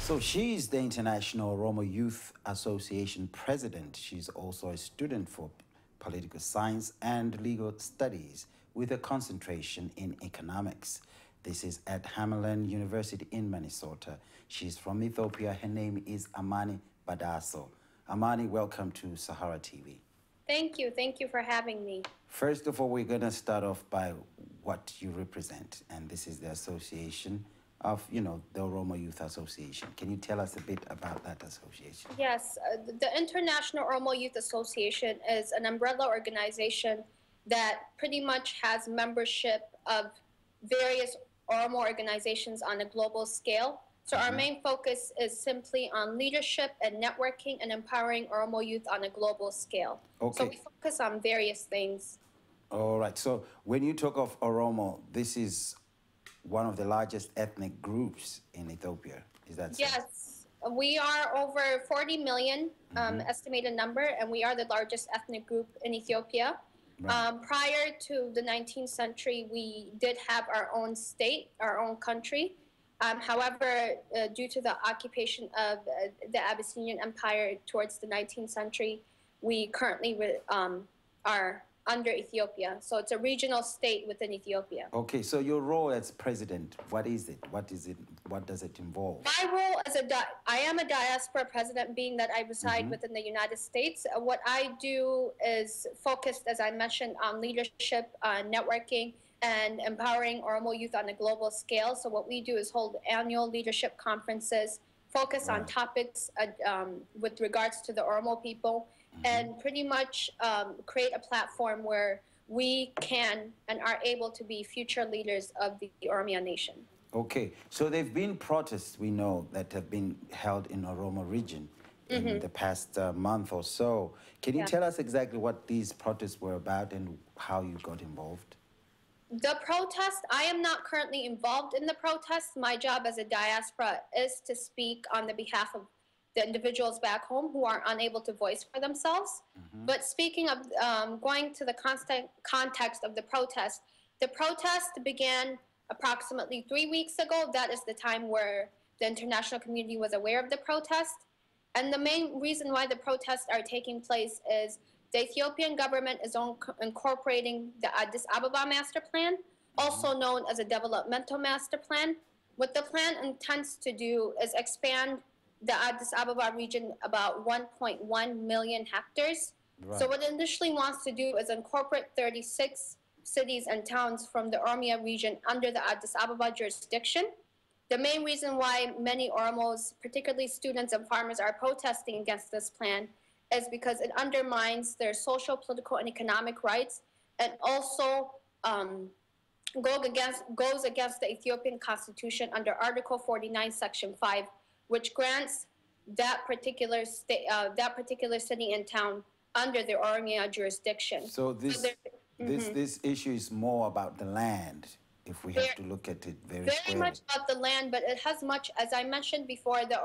So she's the International Oromo Youth Association president. She's also a student for political science and legal studies with a concentration in economics. This is at Hamline University in Minesotta. She's from Ethiopia. Her name is Amane Badhosso. Amane, welcome to Sahara TV. Thank you. Thank you for having me. First of all, we're going to start off by what you represent, and this is the association of, the Oromo Youth Association. Can you tell us a bit about that association? Yes, the International Oromo Youth Association is an umbrella organization that pretty much has membership of various Oromo organizations on a global scale. So our main focus is simply on leadership and networking and empowering Oromo youth on a global scale. Okay. So we focus on various things. All right. So when you talk of Oromo, this is one of the largest ethnic groups in Ethiopia. Is that so? Yes. We are over 40 million estimated number, and we are the largest ethnic group in Ethiopia. Right. Prior to the 19th century, we did have our own state, our own country. However, due to the occupation of the Abyssinian Empire towards the 19th century, we currently are under Ethiopia. So it's a regional state within Ethiopia. Okay, so your role as president, what is it? What does it involve? My role as I am a diaspora president, being that I reside within the United States. What I do is focused, as I mentioned, on leadership, networking, and empowering Oromo youth on a global scale. So what we do is hold annual leadership conferences, focus on topics with regards to the Oromo people, and pretty much create a platform where we can and are able to be future leaders of the Oromia nation. Okay, so there have been protests, we know, that have been held in Oromo Region in the past month or so. Can you tell us exactly what these protests were about and how you got involved? The protest, I am not currently involved in the protest. My job as a diaspora is to speak on the behalf of the individuals back home who are unable to voice for themselves. But speaking of going to the context of the protest began approximately 3 weeks ago. That is the time where the international community was aware of the protest. And the main reason why the protests are taking place is the Ethiopian government is incorporating the Addis Ababa Master Plan, also known as a developmental master plan. What the plan intends to do is expand the Addis Ababa region about 1.1 million hectares. Right. So what it initially wants to do is incorporate 36 cities and towns from the Oromia region under the Addis Ababa jurisdiction. The main reason why many Oromos, particularly students and farmers, are protesting against this plan is because it undermines their social, political, and economic rights, and also goes against the Ethiopian Constitution under Article 49, Section 5, which grants that particular city and town under the Oromia jurisdiction. So this issue is more about the land, if we have to look at it very much about the land, but it has much, as I mentioned before, the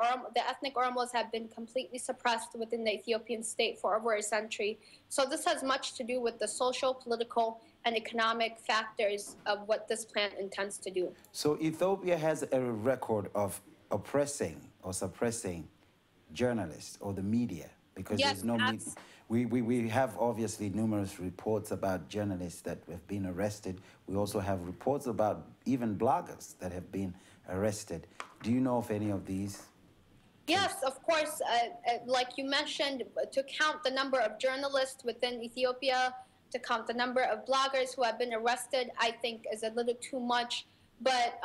ethnic Oromos have been completely suppressed within the Ethiopian state for over a century. So this has much to do with the social, political, and economic factors of what this plan intends to do. So Ethiopia has a record of oppressing or suppressing journalists or the media, because there's no media. We have obviously numerous reports about journalists that have been arrested. We also have reports about even bloggers that have been arrested. Do you know of any of these? Yes, of course. Like you mentioned, to count the number of journalists within Ethiopia, to count the number of bloggers who have been arrested, I think is a little too much. But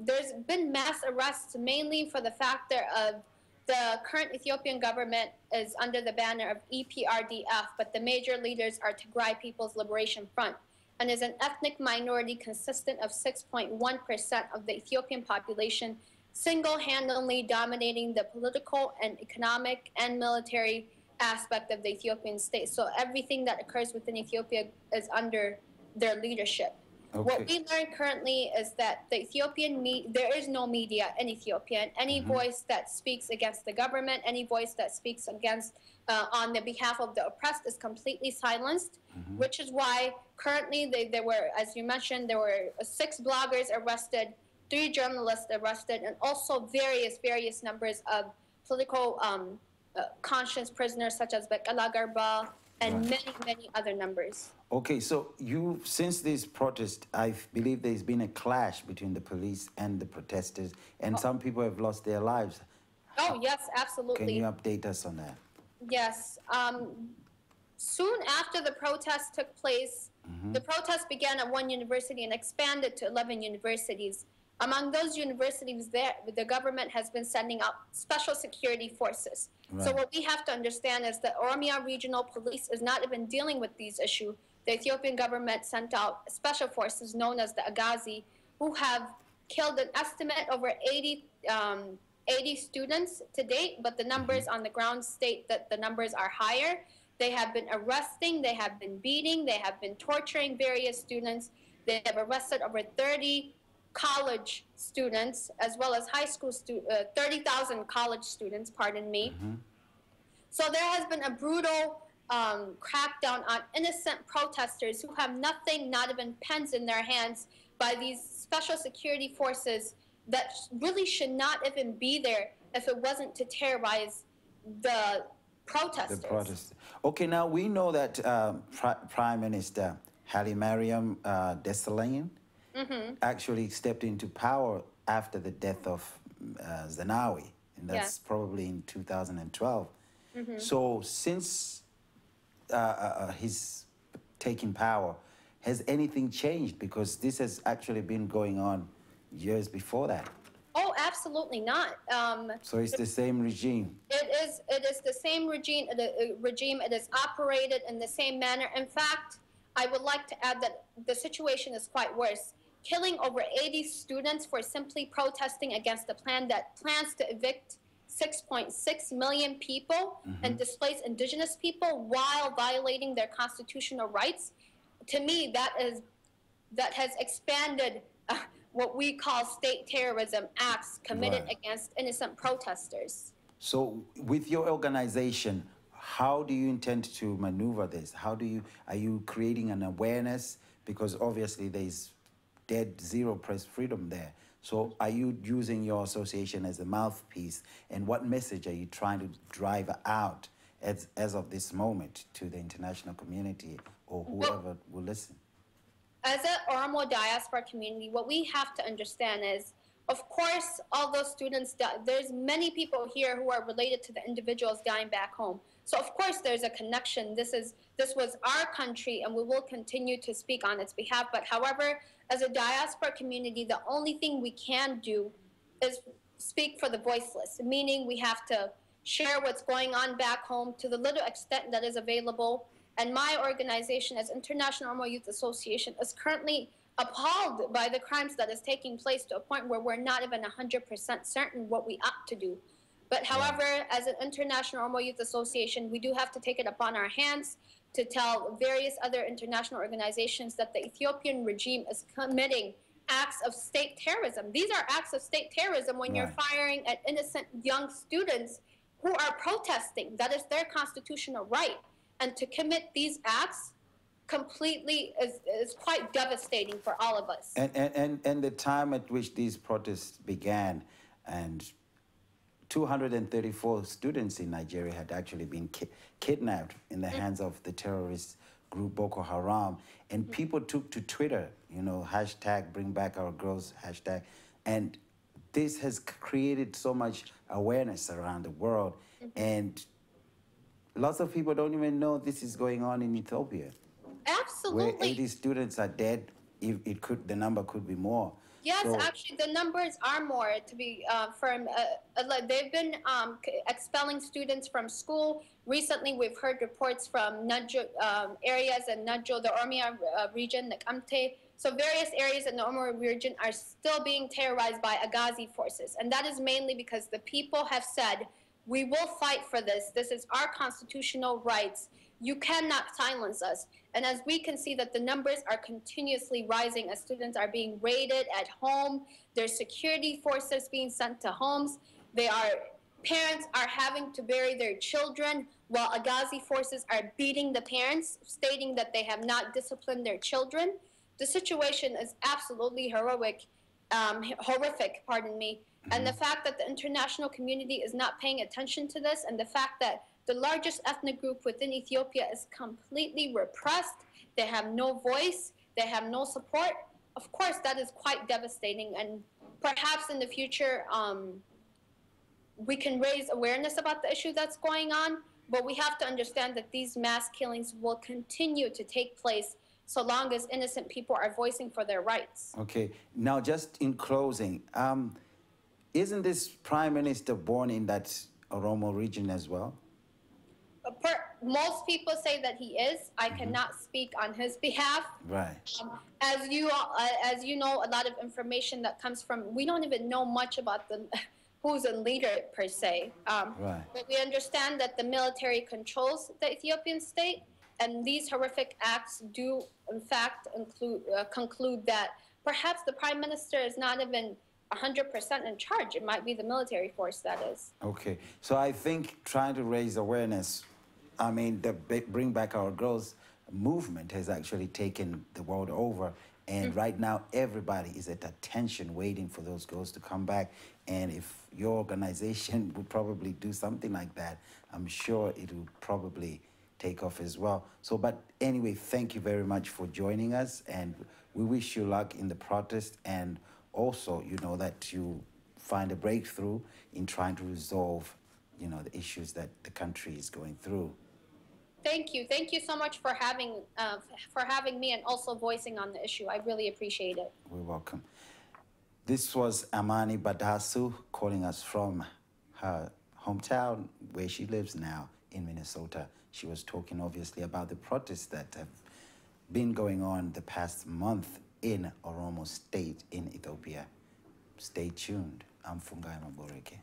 there's been mass arrests mainly for the factor of the current Ethiopian government is under the banner of EPRDF, but the major leaders are Tigray People's Liberation Front, and is an ethnic minority consistent of 6.1% of the Ethiopian population, single-handedly dominating the political and economic and military aspect of the Ethiopian state. So everything that occurs within Ethiopia is under their leadership. Okay. What we learn currently is that the there is no media in Ethiopia, and any voice that speaks against the government, any voice that speaks against on the behalf of the oppressed is completely silenced, which is why currently there were, as you mentioned, there were 6 bloggers arrested 3 journalists arrested, and also various numbers of political conscience prisoners such as Bekala Garba and many other numbers. Okay, so since this protest, I believe there's been a clash between the police and the protesters, and some people have lost their lives. Oh, yes, absolutely. Can you update us on that? Yes. Soon after the protest took place, the protest began at one university and expanded to 11 universities. Among those universities, the government has been sending out special security forces. Right. So what we have to understand is that Oromo Regional Police is not even dealing with these issues. The Ethiopian government sent out special forces known as the Agazi, who have killed an estimate over 80 students to date, but the numbers on the ground state that the numbers are higher. They have been arresting, they have been beating, they have been torturing various students. They have arrested over 30 college students, as well as high school 30,000 college students, pardon me. So there has been a brutal crackdown on innocent protesters who have nothing, not even pens in their hands, by these special security forces that really should not even be there if it wasn't to terrorize the protesters. Okay, now we know that Prime Minister Haile Mariam Desalegn actually stepped into power after the death of Zenawi, and that's probably in 2012. So since he's taken power, has anything changed? Because this has actually been going on years before that. Oh, absolutely not. So it's the same regime. It is the same regime. It is operated in the same manner. In fact, I would like to add that the situation is quite worse. Killing over 80 students for simply protesting against a plan that plans to evict 6.6 million people and displace indigenous people while violating their constitutional rights. To me, that has expanded what we call state terrorism acts committed against innocent protesters. So with your organization, how do you intend to maneuver this? Are you creating an awareness? Because obviously there's zero press freedom there. So are you using your association as a mouthpiece? And what message are you trying to drive out as of this moment to the international community or whoever will listen? As an Oromo diaspora community, what we have to understand is, of course, all those students, there's many people here who are related to the individuals dying back home. So of course there's a connection. This was our country, and we will continue to speak on its behalf. But however, as a diaspora community, the only thing we can do is speak for the voiceless, meaning we have to share what's going on back home to the little extent that is available. And my organization, as International Oromo Youth Association, is currently appalled by the crimes that is taking place to a point where we're not even 100% certain what we ought to do. But however, as an International Oromo Youth Association, we do have to take it upon our hands to tell various other international organizations that the Ethiopian regime is committing acts of state terrorism. These are acts of state terrorism when you're firing at innocent young students who are protesting. That is their constitutional right. And to commit these acts completely is quite devastating for all of us. And the time at which these protests began, and 234 students in Nigeria had actually been kidnapped in the hands of the terrorist group Boko Haram. And people took to Twitter, hashtag bring back our girls, hashtag. And this has created so much awareness around the world. And lots of people don't even know this is going on in Ethiopia. Absolutely. Where 80 students are dead, the number could be more. Yes, actually, the numbers are more, to be firm. They've been expelling students from school. Recently, we've heard reports from Najo areas in Najo, the Oromo region, the Kamte. So various areas in the Oromo region are still being terrorized by Agazi forces. And that is mainly because the people have said, we will fight for this. This is our constitutional rights. You cannot silence us. And as we can see that the numbers are continuously rising as students are being raided at home, there's security forces being sent to homes, parents are having to bury their children while Agazi forces are beating the parents, stating that they have not disciplined their children. The situation is absolutely heroic. horrific, pardon me. And the fact that the international community is not paying attention to this, and the fact that the largest ethnic group within Ethiopia is completely repressed, they have no voice, they have no support, of course, that is quite devastating. And perhaps in the future, we can raise awareness about the issue that's going on, but we have to understand that these mass killings will continue to take place so long as innocent people are voicing for their rights. Okay. Now, just in closing, isn't this prime minister born in that Oromo region as well? Most people say that he is. I cannot speak on his behalf. Right. As you know, a lot of information that comes from, we don't even know much about who's a leader per se. Right. But we understand that the military controls the Ethiopian state, and these horrific acts do, in fact, conclude that perhaps the prime minister is not even 100% in charge. It might be the military force that is. Okay. So I think trying to raise awareness, I mean, the Bring Back Our Girls movement has actually taken the world over. And right now, everybody is at attention waiting for those girls to come back. And if your organization would probably do something like that, I'm sure it will probably take off as well. So, but anyway, thank you very much for joining us. And we wish you luck in the protest. And also, you know, that you find a breakthrough in trying to resolve, you know, the issues that the country is going through. Thank you. Thank you so much for having me and also voicing on the issue. I really appreciate it. We're welcome. This was Amane Badhosso calling us from her hometown where she lives now in Minnesota. She was talking obviously about the protests that have been going on the past month in Oromo State in Ethiopia. Stay tuned. I'm Fungai Maboreke.